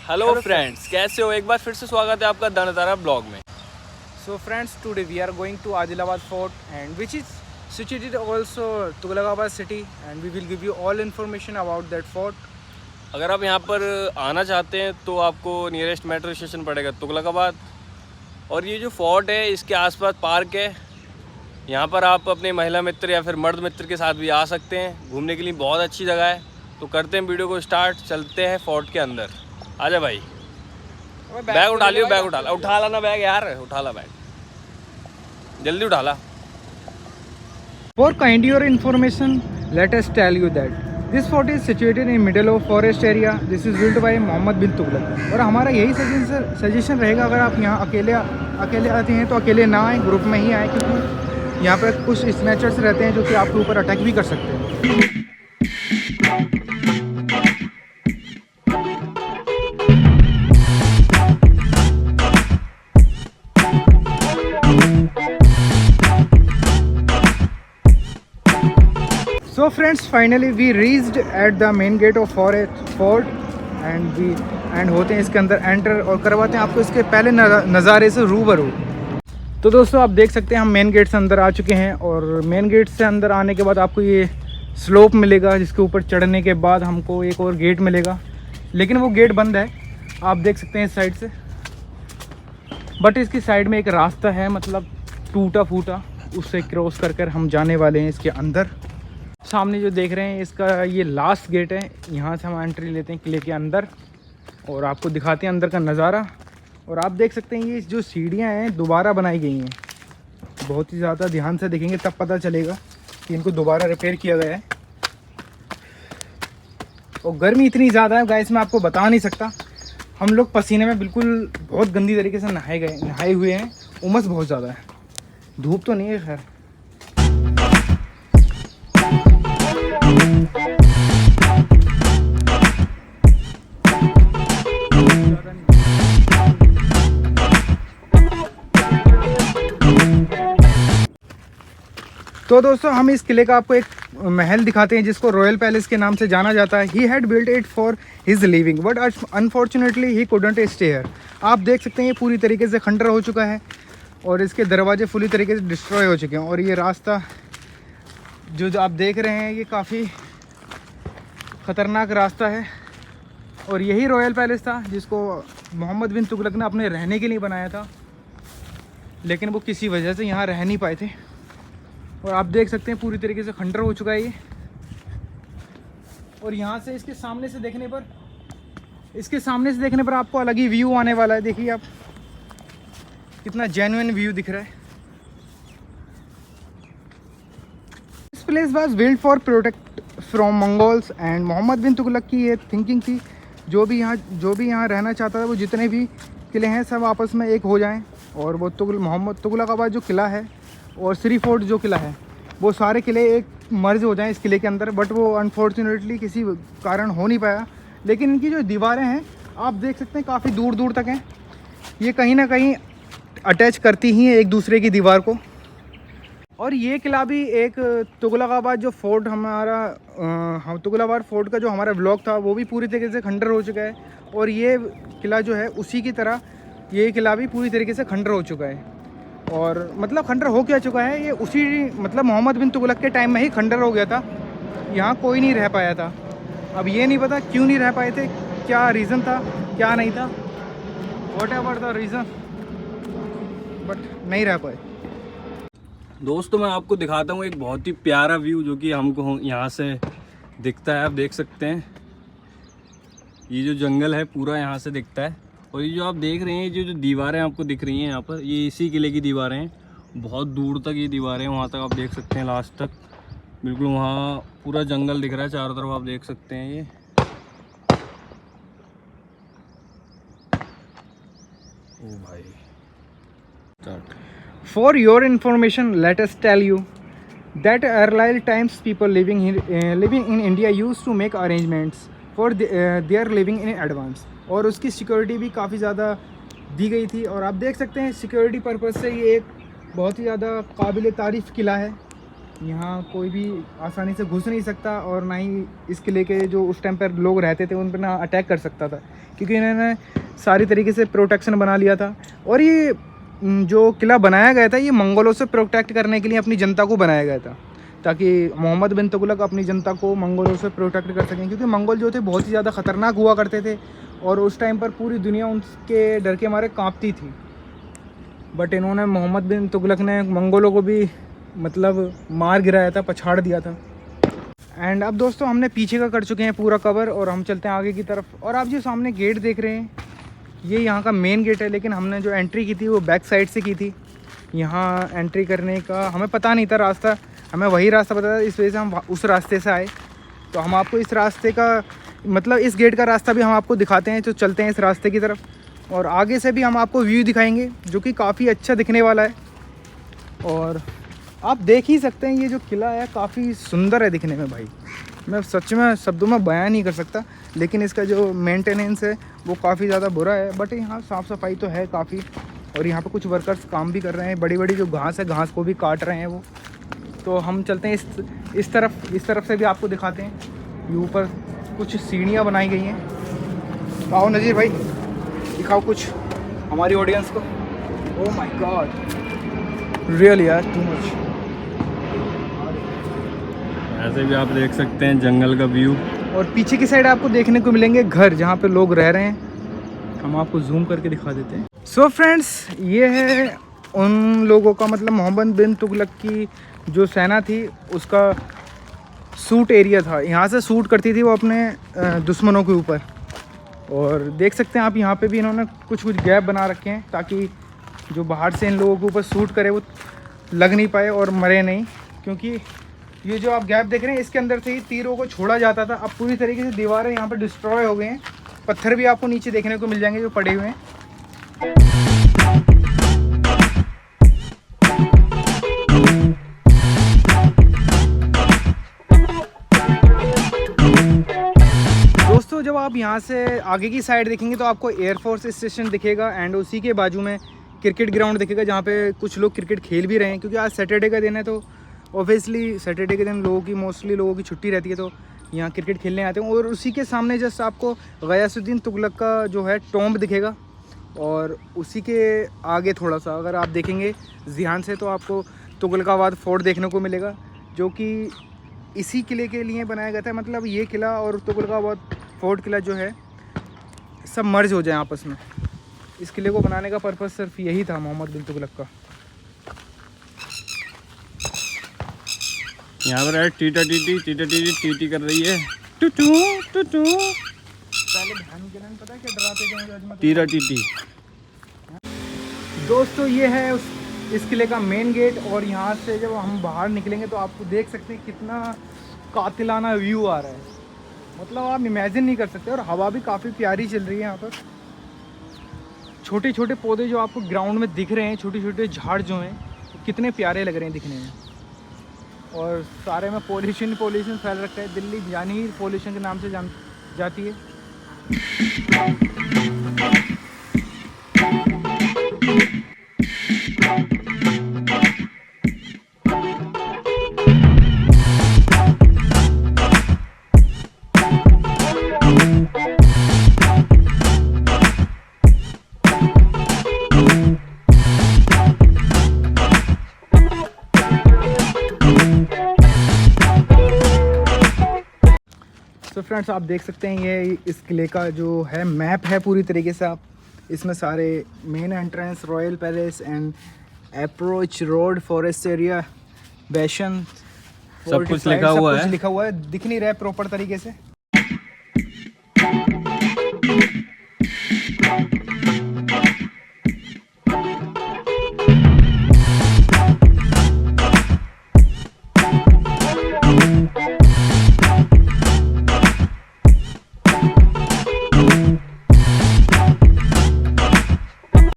Hello friends, कैसे हो? एक बार फिर से स्वागत है आपका द नज़ारा ब्लॉग में। So friends, today we are going to Adilabad Fort, and which is situated also Tughlaqabad city, and we will give you all information about that fort. अगर आप यहाँ पर आना चाहते हैं तो आपको नियरेस्ट मेट्रो स्टेशन पड़ेगा तुगलकाबाद। और ये जो फोर्ट है इसके आसपास पार्क है, यहाँ पर आप अपने महिला मित्र या फिर मर्द मित्र के साथ भी आ सकते हैं। घूमने के लिए बहुत अच्छी जगह है। तो करते हैं वीडियो को स्टार्ट, चलते हैं फोर्ट के अंदर। आजा भाई, बैग उठा लियो, बैग उठा ला ना बैग यार, उठा ला बैग, जल्दी उठा ला। For kinder information, let us tell you that this fort is situated in middle of forest area. This is built by Mohammad bin Tughlaq. और हमारा यही सजेशन रहेगा, अगर आप यहाँ अकेले आते हैं तो अकेले ना आए, ग्रुप में ही आए, क्योंकि यहाँ पर कुछ स्नैचर्स रहते हैं जो कि आपके ऊपर अटैक भी कर सकते हैं। So friends, finally we reached at the main gate of fort and होते हैं इसके अंदर एंटर और करवाते हैं आपको इसके पहले नज़ारे से रूबरू। तो दोस्तों आप देख सकते हैं हम मेन गेट से अंदर आ चुके हैं, और मेन गेट से अंदर आने के बाद आपको ये स्लोप मिलेगा, जिसके ऊपर चढ़ने के बाद हमको एक और गेट मिलेगा, लेकिन वो गेट बंद है, आप देख सकते हैं इस साइड से। बट इसकी साइड में एक रास्ता है, मतलब टूटा फूटा, उससे क्रॉस कर कर हम जाने वाले हैं इसके अंदर। सामने जो देख रहे हैं इसका ये लास्ट गेट है, यहाँ से हम एंट्री लेते हैं किले के अंदर और आपको दिखाते हैं अंदर का नज़ारा। और आप देख सकते हैं ये जो सीढ़ियाँ हैं दोबारा बनाई गई हैं, बहुत ही ज़्यादा ध्यान से देखेंगे तब पता चलेगा कि इनको दोबारा रिपेयर किया गया है। और गर्मी इतनी ज़्यादा है गाइस, मैं आपको बता नहीं सकता। हम लोग पसीने में बिल्कुल बहुत गंदी तरीके से नहाए हुए हैं, उमस बहुत ज़्यादा है, धूप तो नहीं है खैर। तो दोस्तों हम इस किले का आपको एक महल दिखाते हैं जिसको रॉयल पैलेस के नाम से जाना जाता है। He had built it for his living but unfortunately he couldn't stay here. आप देख सकते हैं ये पूरी तरीके से खंडर हो चुका है और इसके दरवाजे पूरी तरीके से डिस्ट्रॉय हो चुके हैं। और ये रास्ता जो आप देख रहे हैं ये काफ़ी ख़तरनाक रास्ता है, और यही रॉयल पैलेस था जिसको मोहम्मद बिन तुगलक ने अपने रहने के लिए बनाया था, लेकिन वो किसी वजह से यहाँ रह नहीं पाए थे। और आप देख सकते हैं पूरी तरीके से खंडर हो चुका है ये। और यहाँ से इसके सामने से देखने पर आपको अलग ही व्यू आने वाला है। देखिए आप, कितना जेन्युइन व्यू दिख रहा है। This place was built for protect from Mongols and Mohammad bin Tughlaq की ये थिंकिंग थी, जो भी यहाँ रहना चाहता था, वो जितने भी किले हैं सब आपस में एक हो जाएं। और वो मोहम्मद तुगलकाबाद जो किला है और श्री फोर्ट जो किला है, वो सारे किले एक मर्ज हो जाएं इस किले के अंदर, बट वो अनफॉर्चुनेटली किसी कारण हो नहीं पाया। लेकिन इनकी जो दीवारें हैं आप देख सकते हैं काफ़ी दूर दूर तक हैं, ये कहीं ना कहीं अटैच करती ही हैं एक दूसरे की दीवार को। और ये किला भी एक तुगलकाबाद जो फोर्ट हमारा तुगलकाबाद फोर्ट का जो हमारा ब्लॉग था वो भी पूरी तरीके से खंडर हो चुका है। और ये किला जो है उसी की तरह ये किला भी पूरी तरीके से खंडर हो चुका है। और मतलब खंडर हो क्या चुका है, ये उसी मतलब मोहम्मद बिन तुगलक के टाइम में ही खंडर हो गया था, यहाँ कोई नहीं रह पाया था। अब ये नहीं पता क्यों नहीं रह पाए थे, क्या रीज़न था क्या नहीं था, what ever the reason, but नहीं रह पाए। दोस्तों मैं आपको दिखाता हूँ एक बहुत ही प्यारा व्यू जो कि हमको यहाँ से दिखता है। आप देख सकते हैं ये जो जंगल है पूरा यहाँ से दिखता है। और ये जो आप देख रहे हैं जो दीवारें आपको दिख रही हैं यहाँ पर, ये इसी किले की दीवारें हैं। बहुत दूर तक ये दीवारें हैं, वहाँ तक आप देख सकते हैं लास्ट तक, बिल्कुल वहाँ पूरा जंगल दिख रहा है चारों तरफ, आप देख सकते हैं ये। ओ भाई, start. For your information, let us tell you that earlier times people living in India used to make arrangements for their living in advance, और उसकी सिक्योरिटी भी काफ़ी ज़्यादा दी गई थी। और आप देख सकते हैं सिक्योरिटी पर्पज़ से ये एक बहुत ही ज़्यादा काबिल तारीफ़ किला है। यहाँ कोई भी आसानी से घुस नहीं सकता और ना ही इस किले के जो उस टाइम पर लोग रहते थे उन पर ना अटैक कर सकता था, क्योंकि इन्होंने सारी तरीके से प्रोटेक्शन बना लिया था। और ये जो किला बनाया गया था ये मंगोलों से प्रोटेक्ट करने के लिए अपनी जनता को बनाया गया था, ताकि मोहम्मद बिन तुगलक अपनी जनता को मंगोलों से प्रोटेक्ट कर सकें, क्योंकि मंगोल जो थे बहुत ही ज़्यादा ख़तरनाक हुआ करते थे और उस टाइम पर पूरी दुनिया उनके डर के मारे काँपती थी। बट इन्होंने मोहम्मद बिन तुगलक ने मंगोलों को भी मतलब मार गिराया था, पछाड़ दिया था। एंड अब दोस्तों हमने पीछे का कर चुके हैं पूरा कवर और हम चलते हैं आगे की तरफ। और आप जो सामने गेट देख रहे हैं ये यहाँ का मेन गेट है, लेकिन हमने जो एंट्री की थी वो बैक साइड से की थी। यहाँ एंट्री करने का हमें पता नहीं था रास्ता, हमें वही रास्ता पता था, इस वजह से हम उस रास्ते से आए। तो हम आपको इस रास्ते का मतलब इस गेट का रास्ता भी हम आपको दिखाते हैं। तो चलते हैं इस रास्ते की तरफ और आगे से भी हम आपको व्यू दिखाएंगे जो कि काफ़ी अच्छा दिखने वाला है। और आप देख ही सकते हैं ये जो किला है काफ़ी सुंदर है दिखने में भाई, मैं सच में शब्दों में बयान नहीं कर सकता। लेकिन इसका जो मेंटेनेंस है वो काफ़ी ज़्यादा बुरा है, बट यहाँ साफ़ सफाई तो है काफ़ी। और यहाँ पे कुछ वर्कर्स काम भी कर रहे हैं, बड़ी बड़ी जो घास है घास को भी काट रहे हैं वो। तो हम चलते हैं इस तरफ से भी आपको दिखाते हैं। ये ऊपर कुछ सीढ़ियाँ बनाई गई हैं। आओ नज़ीर भाई दिखाओ कुछ हमारी ऑडियंस को। ओह माय गॉड रियली यार टू मच। ऐसे भी आप देख सकते हैं जंगल का व्यू। और पीछे की साइड आपको देखने को मिलेंगे घर जहाँ पे लोग रह रहे हैं, हम आपको जूम करके दिखा देते हैं। सो फ्रेंड्स ये है उन लोगों का मतलब मोहम्मद बिन तुगलक की जो सेना थी उसका शूट एरिया था, यहाँ से शूट करती थी वो अपने दुश्मनों के ऊपर। और देख सकते हैं आप यहाँ पे भी इन्होंने कुछ गैप बना रखे हैं ताकि जो बाहर से इन लोगों के ऊपर शूट करे वो लग नहीं पाए और मरे नहीं, क्योंकि ये जो आप गैप देख रहे हैं इसके अंदर से ही तीरों को छोड़ा जाता था। अब पूरी तरीके से दीवारें यहाँ पर डिस्ट्रॉय हो गए हैं, पत्थर भी आपको नीचे देखने को मिल जाएंगे जो पड़े हुए हैं। दोस्तों जब आप यहाँ से आगे की साइड देखेंगे तो आपको एयरफोर्स स्टेशन दिखेगा एंड उसी के बाजू में क्रिकेट ग्राउंड दिखेगा जहाँ पे कुछ लोग क्रिकेट खेल भी रहे हैं, क्योंकि आज सैटरडे का दिन है। तो ऑब्वियसली सैटरडे के दिन मोस्टली लोगों की छुट्टी रहती है, तो यहाँ क्रिकेट खेलने आते हैं। और उसी के सामने जस्ट आपको गयासुद्दीन तुगलक का जो है टॉम्ब दिखेगा। और उसी के आगे थोड़ा सा अगर आप देखेंगे ध्यान से तो आपको तुगलकाबाद फोर्ट देखने को मिलेगा, जो कि इसी किले के लिए बनाया गया था। मतलब ये किला और तुगलकाबाद फोर्ट किला जो है सब मर्ज हो जाए आपस में। इस किले को बनाने का पर्पज़ सिर्फ यही था मोहम्मद बिन तुगलक का। यहाँ पर है टीटा टीटी कर रही है। टूटू टूटू पहले ध्यान के लिए पता है क्या डराते जाएंगे टीटा टीटी। दोस्तों ये है इस किले का मेन गेट। और यहाँ से जब हम बाहर निकलेंगे तो आपको देख सकते हैं कितना कातिलाना व्यू आ रहा है, मतलब आप इमेजिन नहीं कर सकते। और हवा भी काफ़ी प्यारी चल रही है यहाँ पर। छोटे छोटे पौधे जो आपको ग्राउंड में दिख रहे हैं, छोटे छोटे झाड़ जो हैं तो कितने प्यारे लग रहे हैं दिखने में। और सारे में पॉल्यूशन फैल रखा है। दिल्ली जानी ही पॉल्यूशन के नाम से जाती है। तो फ्रेंड्स आप देख सकते हैं ये इस किले का जो है मैप है पूरी तरीके से। आप इसमें सारे main entrance, royal palace and approach road, forest area, bastion, सब कुछ लिखा हुआ है। दिख नहीं रहा है प्रॉपर तरीके से।